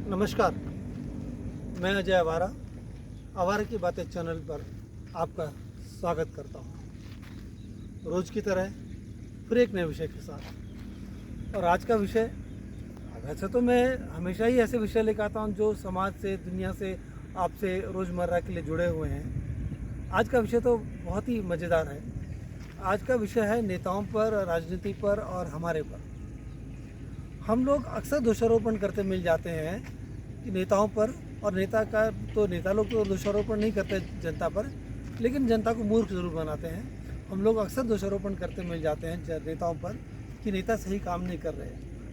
नमस्कार, मैं अजय आवारा आवारा की बातें चैनल पर आपका स्वागत करता हूँ। रोज़ की तरह फिर एक नए विषय के साथ। और आज का विषय, वैसे तो मैं हमेशा ही ऐसे विषय लेकर आता हूँ जो समाज से, दुनिया से, आपसे रोज़मर्रा के लिए जुड़े हुए हैं। आज का विषय तो बहुत ही मज़ेदार है। आज का विषय है नेताओं पर, राजनीति पर और हमारे पर। हम लोग अक्सर दोषारोपण करते मिल जाते हैं कि नेताओं पर, और नेता लोग तो दोषारोपण नहीं करते जनता पर, लेकिन जनता को मूर्ख जरूर बनाते हैं। हम लोग अक्सर दोषारोपण करते मिल जाते हैं नेताओं पर कि नेता सही काम नहीं कर रहे।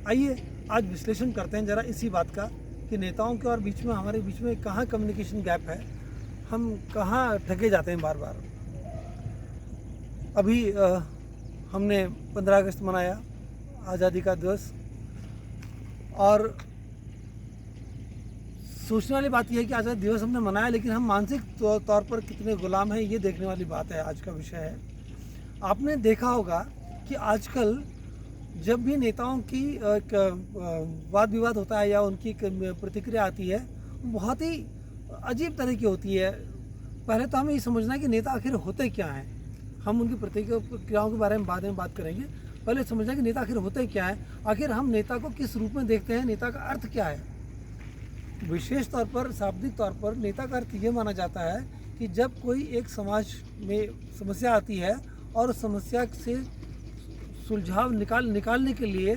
आइए आज विश्लेषण करते हैं ज़रा इसी बात का कि नेताओं के और बीच में, हमारे बीच में कहाँ कम्युनिकेशन गैप है, हम कहाँ ठगे जाते हैं बार बार। अभी हमने 15 अगस्त मनाया, आज़ादी का दिवस, और सोचने वाली बात यह है कि आज़ादी दिवस हमने मनाया, लेकिन हम मानसिक तौर पर कितने गुलाम हैं, ये देखने वाली बात है। आज का विषय है, आपने देखा होगा कि आजकल जब भी नेताओं की वाद विवाद होता है या उनकी प्रतिक्रिया आती है, बहुत ही अजीब तरह की होती है। पहले तो हमें ये समझना है कि नेता आखिर होते क्या हैं। हम उनकी प्रतिक्रियाओं के बारे में बाद में बात करेंगे। पहले समझना कि नेता आखिर होते क्या है, आखिर हम नेता को किस रूप में देखते हैं, नेता का अर्थ क्या है। विशेष तौर पर, शाब्दिक तौर पर नेता का अर्थ ये माना जाता है कि जब कोई एक समाज में समस्या आती है और उस समस्या से सुलझाव निकालने के लिए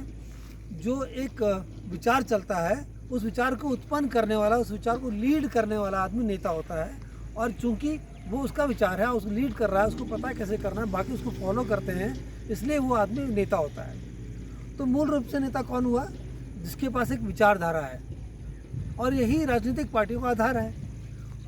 जो एक विचार चलता है, उस विचार को उत्पन्न करने वाला, उस विचार को लीड करने वाला आदमी नेता होता है। और चूंकि वो उसका विचार है, उसको लीड कर रहा है, उसको पता है कैसे करना है, बाकी उसको फॉलो करते हैं, इसलिए वो आदमी नेता होता है। तो मूल रूप से नेता कौन हुआ? जिसके पास एक विचारधारा है, और यही राजनीतिक पार्टियों का आधार है।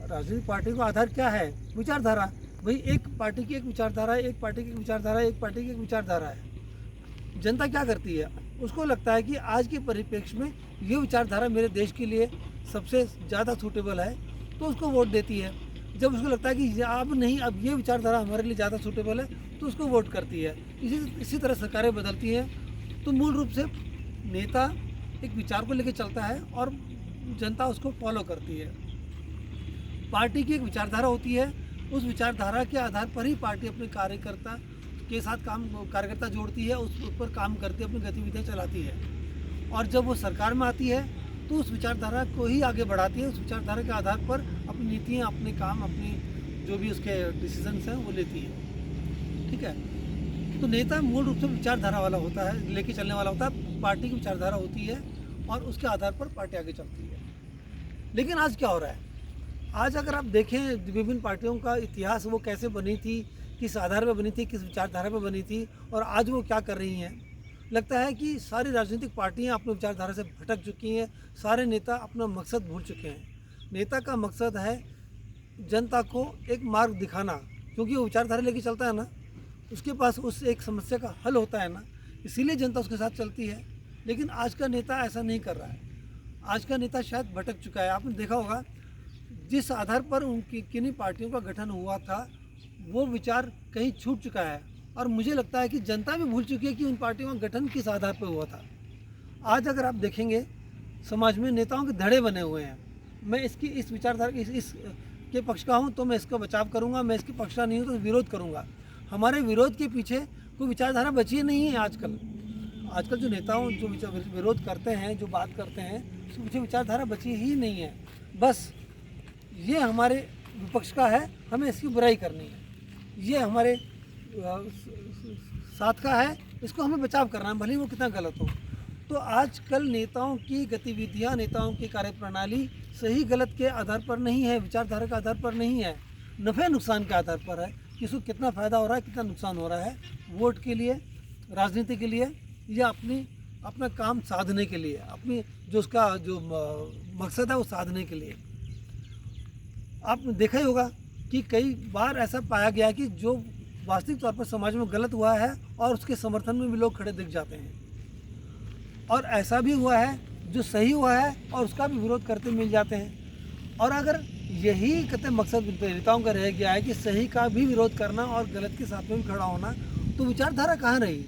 राजनीतिक पार्टियों का आधार क्या है? विचारधारा। भाई एक पार्टी की एक विचारधारा है, एक पार्टी की एक विचारधारा है, एक पार्टी की एक विचारधारा है। जनता क्या करती है? उसको लगता है कि आज के परिप्रेक्ष्य में ये विचारधारा मेरे देश के लिए सबसे ज़्यादा सूटेबल है, तो उसको वोट देती है। जब उसको लगता है कि अब ये विचारधारा हमारे लिए ज़्यादा सूटेबल है, तो उसको वोट करती है। इसी तरह सरकारें बदलती हैं। तो मूल रूप से नेता एक विचार को लेकर चलता है और जनता उसको फॉलो करती है। पार्टी की एक विचारधारा होती है, उस विचारधारा के आधार पर ही पार्टी अपने कार्यकर्ता के साथ कार्यकर्ता जोड़ती है, उस पर काम करती है, अपनी गतिविधियाँ चलाती है। और जब वो सरकार में आती है तो उस विचारधारा को ही आगे बढ़ाती है। उस विचारधारा के आधार पर अपनी नीतियाँ, अपने काम, अपनी जो भी उसके डिसीजंस हैं वो लेती है। ठीक है। तो नेता मूल रूप से विचारधारा वाला होता है, लेके चलने वाला होता है। पार्टी की विचारधारा होती है और उसके आधार पर पार्टी आगे चलती है। लेकिन आज क्या हो रहा है? आज अगर आप देखें विभिन्न पार्टियों का इतिहास, वो कैसे बनी थी, किस आधार पर बनी थी, किस विचारधारा पर बनी थी, और आज वो क्या कर रही हैं, लगता है कि सारी राजनीतिक पार्टियां अपनी विचारधारा से भटक चुकी हैं। सारे नेता अपना मकसद भूल चुके हैं। नेता का मकसद है जनता को एक मार्ग दिखाना, क्योंकि वो विचारधारा लेके चलता है ना, उसके पास उस एक समस्या का हल होता है ना, इसीलिए जनता उसके साथ चलती है। लेकिन आज का नेता ऐसा नहीं कर रहा है। आज का नेता शायद भटक चुका है। आपने देखा होगा जिस आधार पर उनकी किन्हीं पार्टियों का गठन हुआ था, वो विचार कहीं छूट चुका है। और मुझे लगता है कि जनता भी भूल चुकी है कि उन पार्टियों का गठन किस आधार पर हुआ था। आज अगर आप देखेंगे समाज में नेताओं के धड़े बने हुए हैं। मैं इस विचारधारा इस के पक्ष का हूँ तो मैं इसका बचाव करूँगा, मैं इसके पक्ष का नहीं हूँ तो विरोध करूँगा। हमारे विरोध के पीछे कोई विचारधारा बची नहीं है। आजकल जो नेताओं जो विरोध करते हैं, जो बात करते हैं, उसके पीछे विचारधारा बची ही नहीं है। बस ये हमारे विपक्ष का है, हमें इसकी बुराई करनी है। ये हमारे साथ का है, इसको हमें बचाव करना है, भले ही वो कितना गलत हो। तो आजकल नेताओं की गतिविधियां, नेताओं की कार्यप्रणाली सही गलत के आधार पर नहीं है, विचारधारा के आधार पर नहीं है, नफ़े नुकसान के आधार पर है। किसको कितना फ़ायदा हो रहा है, कितना नुकसान हो रहा है, वोट के लिए, राजनीति के लिए, या अपना काम साधने के लिए, अपनी उसका मकसद है वो साधने के लिए। आपने देखा ही होगा कि कई बार ऐसा पाया गया कि जो वास्तविक तौर पर समाज में गलत हुआ है और उसके समर्थन में भी लोग खड़े दिख जाते हैं, और ऐसा भी हुआ है जो सही हुआ है और उसका भी विरोध करते मिल जाते हैं। और अगर यही कहते मकसद नेताओं का रह गया है कि सही का भी विरोध करना और गलत के साथ में भी खड़ा होना, तो विचारधारा कहाँ रही?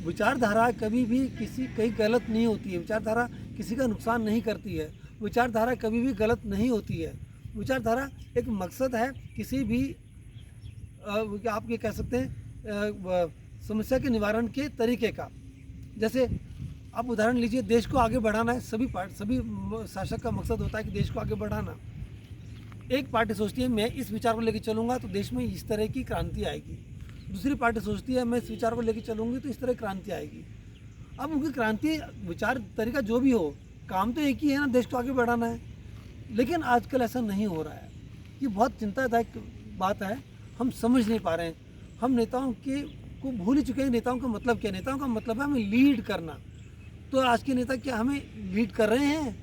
विचारधारा कभी भी कहीं गलत नहीं होती है। विचारधारा किसी का नुकसान नहीं करती है। विचारधारा कभी भी गलत नहीं होती है। विचारधारा एक मकसद है किसी भी आप ये कह सकते हैं समस्या के निवारण के तरीके का। जैसे आप उदाहरण लीजिए, देश को आगे बढ़ाना है, सभी शासक का मकसद होता है कि देश को आगे बढ़ाना। एक पार्टी सोचती है मैं इस विचार को लेकर चलूँगा तो देश में इस तरह की क्रांति आएगी, दूसरी पार्टी सोचती है मैं इस विचार को लेकर चलूँगी तो इस तरह क्रांति आएगी। अब उनकी क्रांति विचार तरीका जो भी हो, काम तो एक ही है ना, देश को आगे बढ़ाना है। लेकिन आजकल ऐसा नहीं हो रहा है। ये बहुत चिंतादायक बात है, हम समझ नहीं पा रहे हैं। हम नेताओं को भूल ही चुके हैं। नेताओं का मतलब क्या? नेताओं का मतलब है हमें लीड करना। तो आज के नेता क्या हमें लीड कर रहे हैं?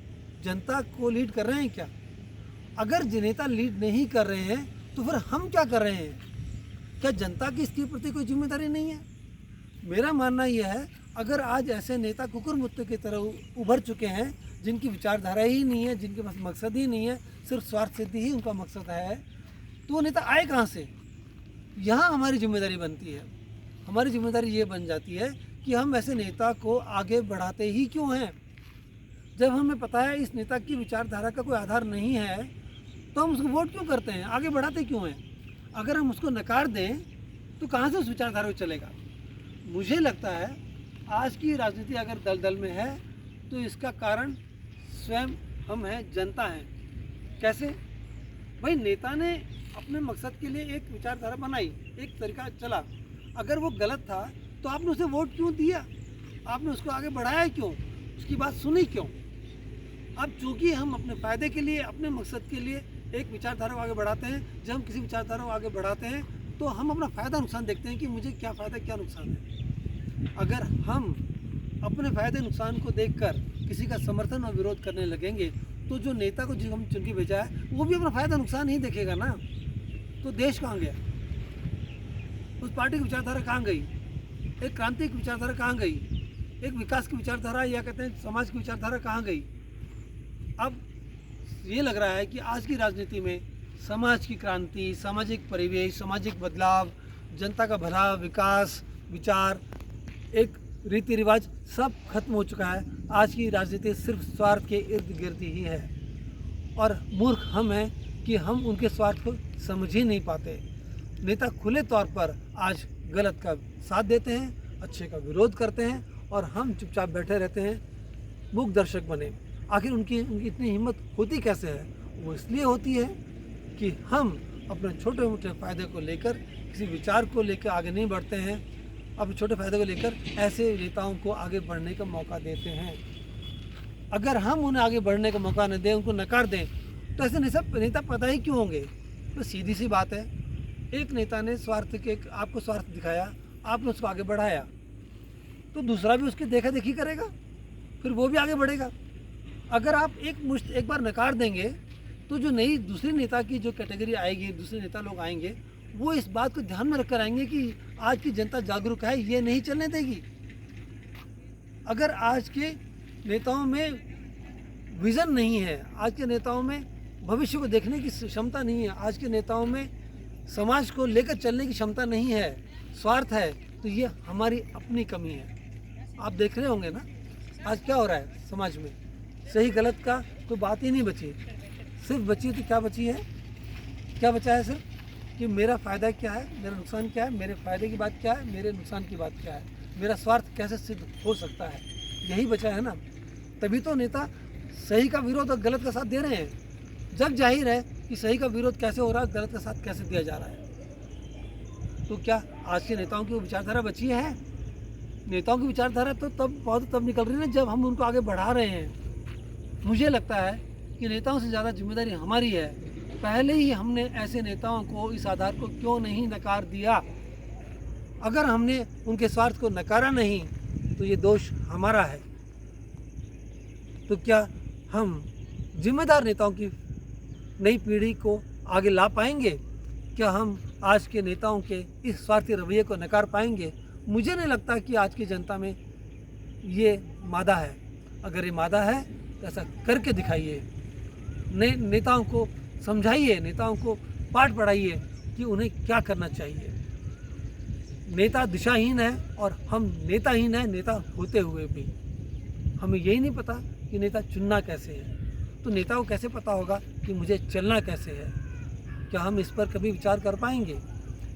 जनता को लीड कर रहे हैं क्या? अगर नेता लीड नहीं कर रहे हैं तो फिर हम क्या कर रहे हैं? क्या जनता की इसके प्रति कोई जिम्मेदारी नहीं है? मेरा मानना यह है, अगर आज ऐसे नेता कुकुरमुत्ते की तरह उभर चुके हैं जिनकी विचारधारा ही नहीं है, जिनके पास मकसद ही नहीं है, सिर्फ स्वार्थ सिद्धि ही उनका मकसद है, तो वो नेता आए कहाँ से? यहाँ हमारी जिम्मेदारी बनती है। हमारी जिम्मेदारी ये बन जाती है कि हम ऐसे नेता को आगे बढ़ाते ही क्यों हैं। जब हमें पता है इस नेता की विचारधारा का कोई आधार नहीं है तो हम उसको वोट क्यों करते हैं, आगे बढ़ाते क्यों हैं? अगर हम उसको नकार दें तो कहाँ से उस विचारधारा को चलेगा? मुझे लगता है आज की राजनीति अगर दलदल में है तो इसका कारण स्वयं हम हैं, जनता हैं। कैसे? भाई नेता ने अपने मकसद के लिए एक विचारधारा बनाई, एक तरीका चला, अगर वो गलत था तो आपने उसे वोट क्यों दिया? आपने उसको आगे बढ़ाया क्यों? उसकी बात सुनी क्यों? अब चूँकि हम अपने फ़ायदे के लिए, अपने मकसद के लिए एक विचारधारा को आगे बढ़ाते हैं, जब हम किसी विचारधारा को आगे बढ़ाते हैं तो हम अपना फ़ायदा नुकसान देखते हैं कि मुझे क्या फ़ायदा क्या नुकसान है। अगर हम अपने फ़ायदे नुकसान को देखकर किसी का समर्थन और विरोध करने लगेंगे तो जो नेता को जो हम चुन के भेजा है वो भी अपना फ़ायदा नुकसान ही देखेगा ना। तो देश कहाँ गया? उस पार्टी की विचारधारा कहाँ गई? एक क्रांति की विचारधारा कहाँ गई? एक विकास की विचारधारा या कहते हैं समाज की विचारधारा कहाँ गई? अब ये लग रहा है कि आज की राजनीति में समाज की क्रांति, सामाजिक परिवेश, सामाजिक बदलाव, जनता का भला, विकास, विचार, एक रीति रिवाज सब खत्म हो चुका है। आज की राजनीति सिर्फ स्वार्थ के इर्द गिर्द ही है और मूर्ख हम हैं कि हम उनके स्वार्थ को समझ ही नहीं पाते। नेता खुले तौर पर आज गलत का साथ देते हैं, अच्छे का विरोध करते हैं और हम चुपचाप बैठे रहते हैं, मूक दर्शक बने। आखिर उनकी इतनी हिम्मत होती कैसे है? वो इसलिए होती है कि हम अपने छोटे मोटे फ़ायदे को लेकर, किसी विचार को लेकर आगे नहीं बढ़ते हैं। अपने छोटे फ़ायदे को लेकर ऐसे नेताओं को आगे बढ़ने का मौका देते हैं। अगर हम उन्हें आगे बढ़ने का मौका न दें, उनको नकार दें, तो ऐसे नेता पता ही क्यों होंगे? तो सीधी सी बात है, एक नेता ने आपको स्वार्थ दिखाया, आपने उसको आगे बढ़ाया, तो दूसरा भी उसकी देखा देखी करेगा, फिर वो भी आगे बढ़ेगा। अगर आप एक बार नकार देंगे तो जो नई दूसरी नेता की जो कैटेगरी आएगी, दूसरे नेता लोग आएंगे, वो इस बात को ध्यान में रखकर आएंगे कि आज की जनता जागरूक है, ये नहीं चलने देगी। अगर आज के नेताओं में विज़न नहीं है, आज के नेताओं में भविष्य को देखने की क्षमता नहीं है, आज के नेताओं में समाज को लेकर चलने की क्षमता नहीं है, स्वार्थ है, तो ये हमारी अपनी कमी है। आप देख रहे होंगे ना आज क्या हो रहा है समाज में, सही गलत का कोई बात ही नहीं बची। सिर्फ बची तो क्या बची है? क्या बचा है? सिर्फ कि मेरा फ़ायदा क्या है, मेरा नुकसान क्या है, मेरे फ़ायदे की बात क्या है, मेरे नुकसान की बात क्या है, मेरा स्वार्थ कैसे सिद्ध हो सकता है, यही बचा है ना। तभी तो नेता सही का विरोध और गलत का साथ दे रहे हैं। जब जाहिर है कि सही का विरोध कैसे हो रहा है, गलत का साथ कैसे दिया जा रहा है। तो क्या आज के नेताओं की विचारधारा बची है? नेताओं की विचारधारा तो तब निकल रही है ना जब हम उनको आगे बढ़ा रहे हैं। मुझे लगता है कि नेताओं से ज़्यादा जिम्मेदारी हमारी है। पहले ही हमने ऐसे नेताओं को इस आधार को क्यों नहीं नकार दिया? अगर हमने उनके स्वार्थ को नकारा नहीं तो ये दोष हमारा है। तो क्या हम जिम्मेदार नेताओं की नई पीढ़ी को आगे ला पाएंगे? क्या हम आज के नेताओं के इस स्वार्थी रवैये को नकार पाएंगे? मुझे नहीं लगता कि आज की जनता में ये मादा है। अगर ये मादा है तो ऐसा करके दिखाइए, नेताओं को समझाइए, नेताओं को पाठ पढ़ाइए कि उन्हें क्या करना चाहिए। नेता दिशाहीन है और हम नेताहीन हैं, नेता होते हुए भी हमें यही नहीं पता कि नेता चुनना कैसे है। तो नेता को कैसे पता होगा कि मुझे चलना कैसे है? क्या हम इस पर कभी विचार कर पाएंगे?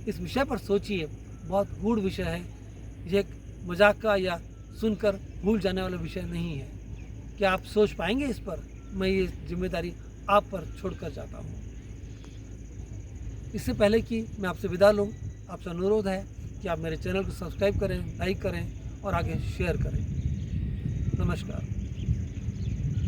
इस विषय पर सोचिए, बहुत गूढ़ विषय है। ये एक मजाक का या सुनकर भूल जाने वाला विषय नहीं है। क्या आप सोच पाएंगे इस पर? मैं ये जिम्मेदारी आप पर छोड़कर जाता हूँ। इससे पहले कि मैं आपसे विदा लूँ, आपसे अनुरोध है कि आप मेरे चैनल को सब्सक्राइब करें, लाइक करें और आगे शेयर करें। नमस्कार।